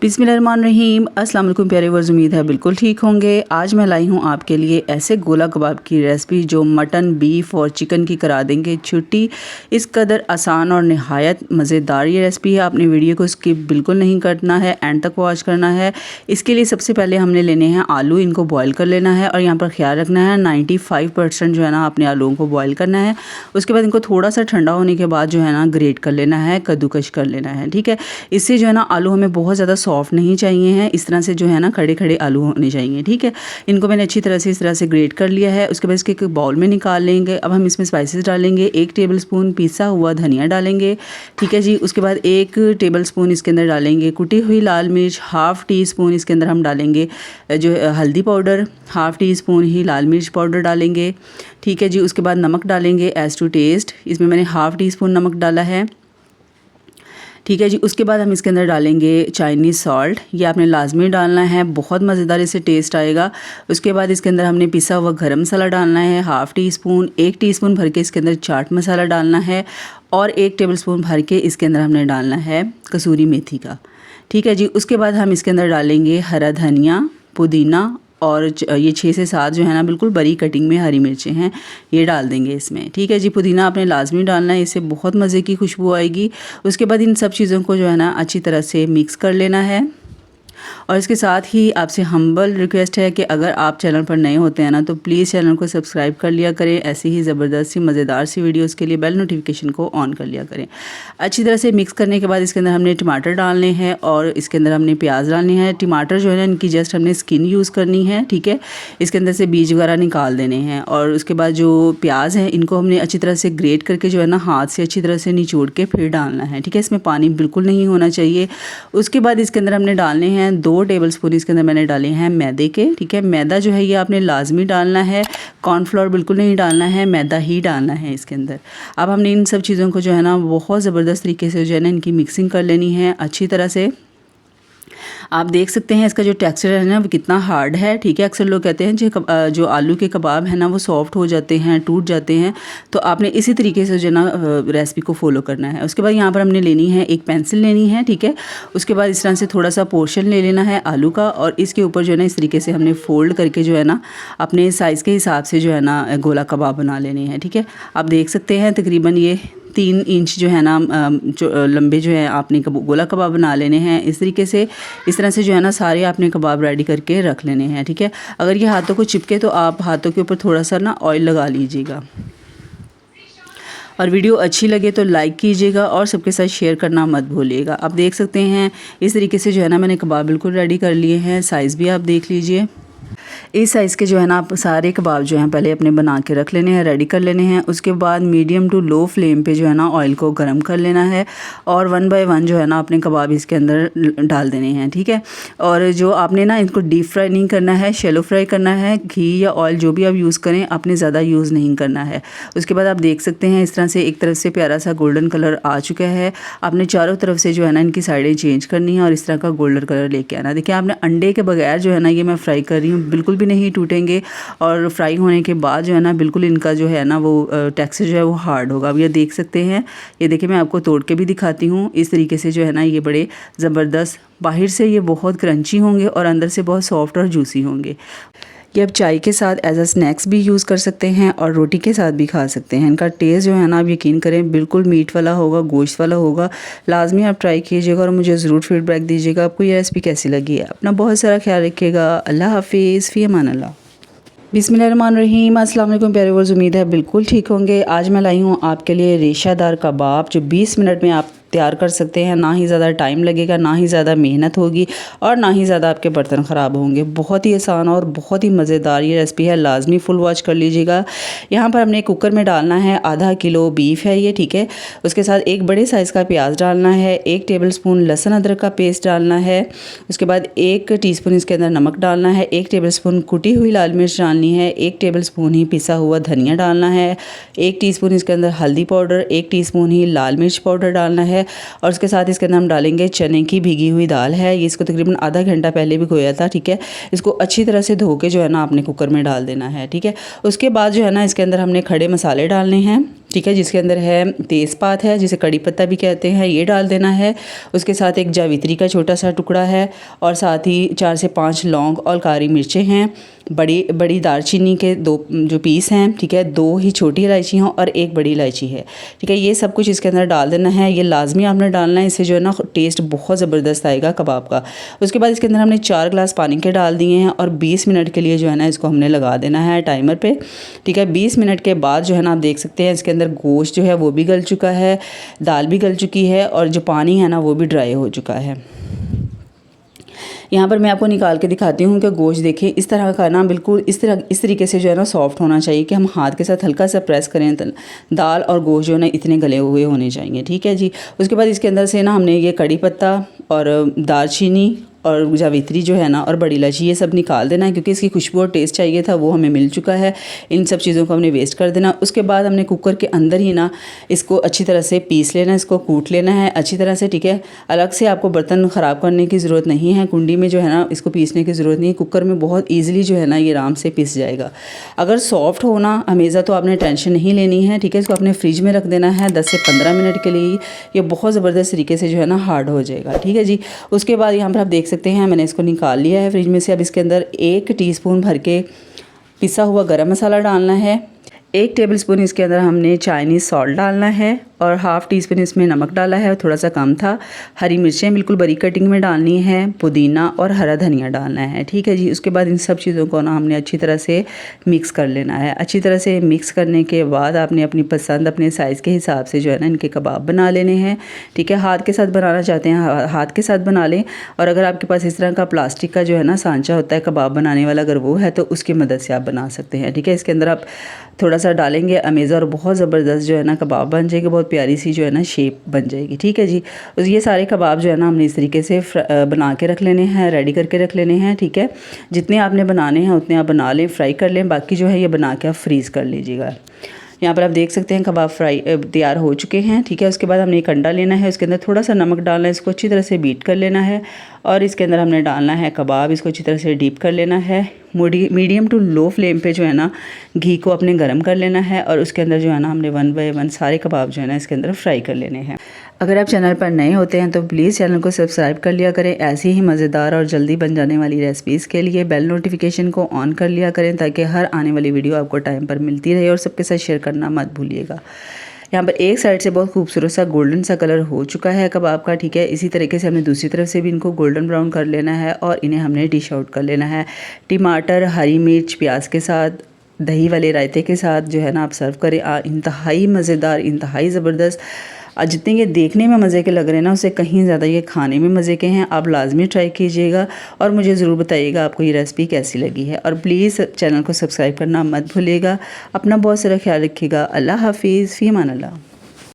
बिस्मिल्लाहिर्रहमानिर्रहीम। अस्सलाम वालेकुम प्यारे वर्ज़, उम्मीद है बिल्कुल ठीक होंगे। आज मैं लाई हूँ आपके लिए ऐसे गोला कबाब की रेसिपी जो मटन, बीफ और चिकन की करा देंगे छुट्टी। इस कदर आसान और नहायत मज़ेदार ये रेसिपी है। आपने वीडियो को स्किप बिल्कुल नहीं करना है, एंड तक वॉच करना है। इसके लिए सबसे पहले हमने लेने हैं आलू, इनको बॉयल कर लेना है और यहाँ पर ख्याल रखना है 95% जो है ना अपने आलूओं को बॉयल करना है। उसके बाद इनको थोड़ा सा ठंडा होने के बाद जो है ना ग्रेट कर लेना है, कद्दूकश कर लेना है। ठीक है, इससे जो है ना आलू हमें बहुत ज़्यादा सॉफ्ट नहीं चाहिए हैं, इस तरह से जो है ना खड़े खड़े आलू होने चाहिए। ठीक है, इनको मैंने अच्छी तरह से इस तरह से ग्रेट कर लिया है। उसके बाद इसके एक बाउल में निकाल लेंगे। अब हम इसमें स्पाइसेस डालेंगे। 1 टेबलस्पून पिसा हुआ धनिया डालेंगे। ठीक है जी। उसके बाद 1 टेबलस्पून इसके अंदर डालेंगे कुटी हुई लाल मिर्च। हाफ़ टी स्पून इसके अंदर हम डालेंगे जो हल्दी पाउडर। हाफ़ टी स्पून ही लाल मिर्च पाउडर डालेंगे। ठीक है जी। उसके बाद नमक डालेंगे एज़ टू टेस्ट। इसमें मैंने हाफ़ टी स्पून नमक डाला है। ठीक है जी। उसके बाद हम इसके अंदर डालेंगे चाइनीज़ सॉल्ट, ये आपने लाजमी डालना है, बहुत मज़ेदार इससे टेस्ट आएगा। उसके बाद इसके अंदर हमने पिसा हुआ गरम मसाला डालना है, हाफ़ टी स्पून। 1 टीस्पून भर के इसके अंदर चाट मसाला डालना है और 1 टेबलस्पून भर के इसके अंदर हमने डालना है कसूरी मेथी का। ठीक है जी। उसके बाद हम इसके अंदर डालेंगे हरा धनिया, पुदीना और ये 6 से 7 जो है ना बिल्कुल बड़ी कटिंग में हरी मिर्चें हैं, ये डाल देंगे इसमें। ठीक है जी। पुदीना आपने लाजमी डालना है, इससे बहुत मज़े की खुशबू आएगी। उसके बाद इन सब चीज़ों को जो है ना अच्छी तरह से मिक्स कर लेना है। और इसके साथ ही आपसे हम्बल रिक्वेस्ट है कि अगर आप चैनल पर नए होते हैं ना तो प्लीज़ चैनल को सब्सक्राइब कर लिया करें। ऐसी ही ज़बरदस्त सी मज़ेदार सी वीडियोस के लिए बेल नोटिफिकेशन को ऑन कर लिया करें। अच्छी तरह से मिक्स करने के बाद इसके अंदर हमने टमाटर डालने हैं और इसके अंदर हमने प्याज डालने हैं। टमाटर जो है ना इनकी जस्ट हमने स्किन यूज़ करनी है। ठीक है, इसके अंदर से बीज वगैरह निकाल देने हैं। और उसके बाद जो प्याज है इनको हमने अच्छी तरह से ग्रेट करके जो है ना हाथ से अच्छी तरह से निचोड़ के फिर डालना है। ठीक है, इसमें पानी बिल्कुल नहीं होना चाहिए। उसके बाद इसके अंदर हमने डालने हैं 2 टेबलस्पून इसके अंदर मैंने डाले हैं मैदे के। ठीक है, मैदा जो है ये आपने लाजमी डालना है, कॉर्नफ्लोर बिल्कुल नहीं डालना है, मैदा ही डालना है इसके अंदर। अब हमने इन सब चीज़ों को जो है ना बहुत ज़बरदस्त तरीके से जो है ना इनकी मिक्सिंग कर लेनी है अच्छी तरह से। आप देख सकते हैं इसका जो टेक्सचर है ना वो कितना हार्ड है। ठीक है, अक्सर लोग कहते हैं जो आलू के कबाब है ना वो सॉफ्ट हो जाते हैं, टूट जाते हैं, तो आपने इसी तरीके से जो है ना रेसिपी को फॉलो करना है। उसके बाद यहाँ पर हमने लेनी है एक पेंसिल लेनी है। ठीक है, उसके बाद इस तरह से थोड़ा सा पोर्शन ले लेना है आलू का और इसके ऊपर जो है ना इस तरीके से हमने फोल्ड करके जो है ना अपने साइज़ के हिसाब से जो है ना गोला कबाब बना लेने हैं। ठीक है, आप देख सकते हैं तकरीबन ये 3 इंच जो है ना जो लंबे जो है आपने गोला कबाब बना लेने हैं इस तरीके से। इस तरह से जो है ना सारे आपने कबाब रेडी करके रख लेने हैं। ठीक है, अगर ये हाथों को चिपके तो आप हाथों के ऊपर थोड़ा सा ना ऑयल लगा लीजिएगा। और वीडियो अच्छी लगे तो लाइक कीजिएगा और सबके साथ शेयर करना मत भूलिएगा। आप देख सकते हैं इस तरीके से जो है ना मैंने कबाब बिल्कुल रेडी कर लिए हैं। साइज़ भी आप देख लीजिए। इस साइज़ के जो है ना आप सारे कबाब जो हैं पहले अपने बना के रख लेने हैं, रेडी कर लेने हैं। उसके बाद मीडियम टू लो फ्लेम पे जो है ना ऑयल को गर्म कर लेना है और 1 बाय 1 जो है ना अपने कबाब इसके अंदर डाल देने हैं। ठीक है, और जो आपने ना इनको डीप फ्राई नहीं करना है, शैलो फ्राई करना है। घी या ऑयल जो भी आप यूज़ करें आपने ज़्यादा यूज़ नहीं करना है। उसके बाद आप देख सकते हैं इस तरह से एक तरफ से प्यारा सा गोल्डन कलर आ चुका है। आपने चारों तरफ से जो है ना इनकी साइडें चेंज करनी है और इस तरह का गोल्डन कलर लेके आना। देखिए आपने अंडे के बगैर जो है ना ये मैं फ्राई कर रही हूँ, बिल्कुल भी नहीं टूटेंगे और फ्राई होने के बाद जो है ना बिल्कुल इनका जो है ना वो टेक्सचर जो है वो हार्ड होगा। अब ये देख सकते हैं, ये देखिए मैं आपको तोड़ के भी दिखाती हूँ। इस तरीके से जो है ना ये बड़े ज़बरदस्त, बाहर से ये बहुत क्रंची होंगे और अंदर से बहुत सॉफ्ट और जूसी होंगे। ये आप चाय के साथ एज अ स्नैक्स भी यूज़ कर सकते हैं और रोटी के साथ भी खा सकते हैं। इनका टेस्ट जो है ना आप यकीन करें बिल्कुल मीट वाला होगा, गोश्त वाला होगा। लाजमी आप ट्राई कीजिएगा और मुझे ज़रूर फीडबैक दीजिएगा आपको ये रेसिपी कैसी लगी है। अपना बहुत सारा ख्याल रखिएगा। अल्लाह हाफिज़, फ़ी अमान अल्लाह। बिस्मिल्लाहिर्रहमानिर्रहीम। अस्सलाम वालेकुम प्यारे वर्ज़, उम्मीद है बिल्कुल ठीक होंगे। आज मैं लाई हूँ आपके लिए रेशादार कबाब जो 20 मिनट में आप तैयार कर सकते हैं। ना ही ज़्यादा टाइम लगेगा, ना ही ज़्यादा मेहनत होगी और ना ही ज़्यादा आपके बर्तन ख़राब होंगे। बहुत ही आसान और बहुत ही मज़ेदार ये रेसिपी है, लाजमी फुल वॉच कर लीजिएगा। यहाँ पर हमने कुकर में डालना है आधा किलो बीफ है ये। ठीक है, उसके साथ एक बड़े साइज़ का प्याज डालना है, 1 टेबलस्पून लहसुन अदरक का पेस्ट डालना है। उसके बाद 1 टीस्पून इसके अंदर नमक डालना है, 1 टेबलस्पून कुटी हुई लाल मिर्च डालनी है, 1 टेबलस्पून ही पिसा हुआ धनिया डालना है, 1 टीस्पून इसके अंदर हल्दी पाउडर, 1 टीस्पून ही लाल मिर्च पाउडर डालना है है। और उसके साथ इसके अंदर हम डालेंगे चने की भीगी हुई दाल है, ये इसको तकरीबन आधा घंटा पहले भिगोया था, ठीक है। इसको अच्छी तरह से धो के जो है ना आपने कुकर में डाल देना है, ठीक है। उसके बाद जो है ना इसके अंदर हमने खड़े मसाले डालने हैं, ठीक है, जिसके अंदर है तेज़पात है, जिसे कड़ी पत्ता भी कहते हैं, ये डाल देना है। उसके साथ एक जावित्री का छोटा सा टुकड़ा है और साथ ही 4 से 5 लौंग और काली मिर्चें हैं, बड़ी बड़ी दालचीनी के 2 जो पीस हैं, ठीक है, 2 ही छोटी इलायची हैं और 1 बड़ी इलायची है, ठीक है। ये सब कुछ इसके अंदर डाल देना है, ये लाजमी आपने डालना है, इससे जो है ना टेस्ट बहुत ज़बरदस्त आएगा कबाब का। उसके बाद इसके अंदर हमने 4 गिलास पानी के डाल दिए हैं और 20 मिनट के लिए जो है ना इसको हमने लगा देना है टाइमर पे, ठीक है। 20 मिनट के बाद जो है ना आप देख सकते हैं इसके अंदर गोश्त जो है वो भी गल चुका है, दाल भी गल चुकी है और जो पानी है ना वो भी ड्राई हो चुका है। यहाँ पर मैं आपको निकाल के दिखाती हूँ कि गोश्त देखिए इस तरह का ना, बिल्कुल इस तरीके से जो है ना सॉफ्ट होना चाहिए कि हम हाथ के साथ हल्का सा प्रेस करें तो दाल और गोश्त जो है ना इतने गले हुए होने चाहिए, ठीक है जी। उसके बाद इसके अंदर से ना हमने ये कड़ी पत्ता और दालचीनी और जावित्री जो है ना और बड़ी इलायची ये सब निकाल देना है, क्योंकि इसकी खुशबू और टेस्ट चाहिए था वो हमें मिल चुका है। इन सब चीज़ों को हमने वेस्ट कर देना। उसके बाद हमने कुकर के अंदर ही ना इसको अच्छी तरह से पीस लेना, इसको कूट लेना है अच्छी तरह से, ठीक है। अलग से आपको बर्तन ख़राब करने की ज़रूरत नहीं है, कुंडी में जो है ना इसको पीसने की ज़रूरत नहीं है, कुकर में बहुत ईजिली जो है ना ये आराम से पीस जाएगा। अगर सॉफ्ट होना हमेशा तो आपने टेंशन नहीं लेनी है, ठीक है। इसको अपने फ्रिज में रख देना है 10 से 15 मिनट के लिए, ये बहुत ज़बरदस्त तरीके से जो है ना हार्ड हो जाएगा, ठीक है जी। उसके बाद यहाँ पर आप देख सकते हैं मैंने इसको निकाल लिया है फ्रिज में से। अब इसके अंदर 1 टीस्पून भर के पिसा हुआ गरम मसाला डालना है, 1 टेबलस्पून इसके अंदर हमने चाइनीज़ सॉल्ट डालना है और हाफ़ टी स्पून इसमें नमक डाला है और थोड़ा सा कम था। हरी मिर्चें बिल्कुल बारीक कटिंग में डालनी है, पुदीना और हरा धनिया डालना है, ठीक है जी। उसके बाद इन सब चीज़ों को ना हमने अच्छी तरह से मिक्स कर लेना है। अच्छी तरह से मिक्स करने के बाद आपने अपनी पसंद अपने साइज़ के हिसाब से जो है ना इनके कबाब बना लेने हैं, ठीक है। हाथ के साथ बनाना चाहते हैं हाथ के साथ बना लें, और अगर आपके पास इस तरह का प्लास्टिक का जो है ना सांचा होता है कबाब बनाने वाला, अगर वो है तो उसकी मदद से आप बना सकते हैं, ठीक है। इसके अंदर आप थोड़ा सा डालेंगे अमेज़ा और बहुत ज़बरदस्त जो है ना कबाब बन जाएगी, बहुत प्यारी सी जो है ना शेप बन जाएगी, ठीक है जी। ये सारे कबाब जो है ना हमने इस तरीके से बना के रख लेने हैं, रेडी करके रख लेने हैं, ठीक है। जितने आपने बनाने हैं उतने आप बना लें, फ्राई कर लें, बाकी जो है ये बना के आप फ्रीज़ कर लीजिएगा। यहाँ पर आप देख सकते हैं कबाब फ्राई तैयार हो चुके हैं, ठीक है। उसके बाद हमने एक अंडा लेना है, उसके अंदर थोड़ा सा नमक डालना है, इसको अच्छी तरह से बीट कर लेना है और इसके अंदर हमने डालना है कबाब, इसको अच्छी तरह से डीप कर लेना है। मीडियम टू लो फ्लेम पे जो है ना घी को अपने गर्म कर लेना है और उसके अंदर जो है ना हमने 1 बाय 1 सारे कबाब जो है ना इसके अंदर फ्राई कर लेने हैं। अगर आप चैनल पर नए होते हैं तो प्लीज़ चैनल को सब्सक्राइब कर लिया करें, ऐसी ही मज़ेदार और जल्दी बन जाने वाली रेसिपीज़ के लिए बेल नोटिफिकेशन को ऑन कर लिया करें ताकि हर आने वाली वीडियो आपको टाइम पर मिलती रहे, और सबके साथ शेयर करना मत भूलिएगा। यहाँ पर एक साइड से बहुत खूबसूरत सा गोल्डन सा कलर हो चुका है कबाब का, ठीक है। इसी तरीके से हमने दूसरी तरफ से भी इनको गोल्डन ब्राउन कर लेना है और इन्हें हमने डिश आउट कर लेना है। टमाटर, हरी मिर्च, प्याज के साथ, दही वाले रायते के साथ जो है ना आप सर्व करें। इंतहाई मज़ेदार, इंतहाई ज़बरदस्त। जितने ये देखने में मज़े के लग रहे हैं ना उससे कहीं ज़्यादा ये खाने में मज़े के हैं। आप लाजमी ट्राई कीजिएगा और मुझे ज़रूर बताइएगा आपको ये रेसिपी कैसी लगी है, और प्लीज़ चैनल को सब्सक्राइब करना मत भूलिएगा। अपना बहुत सारा ख्याल रखिएगा। अल्लाह हाफिज़, फ़ी अमान अल्लाह।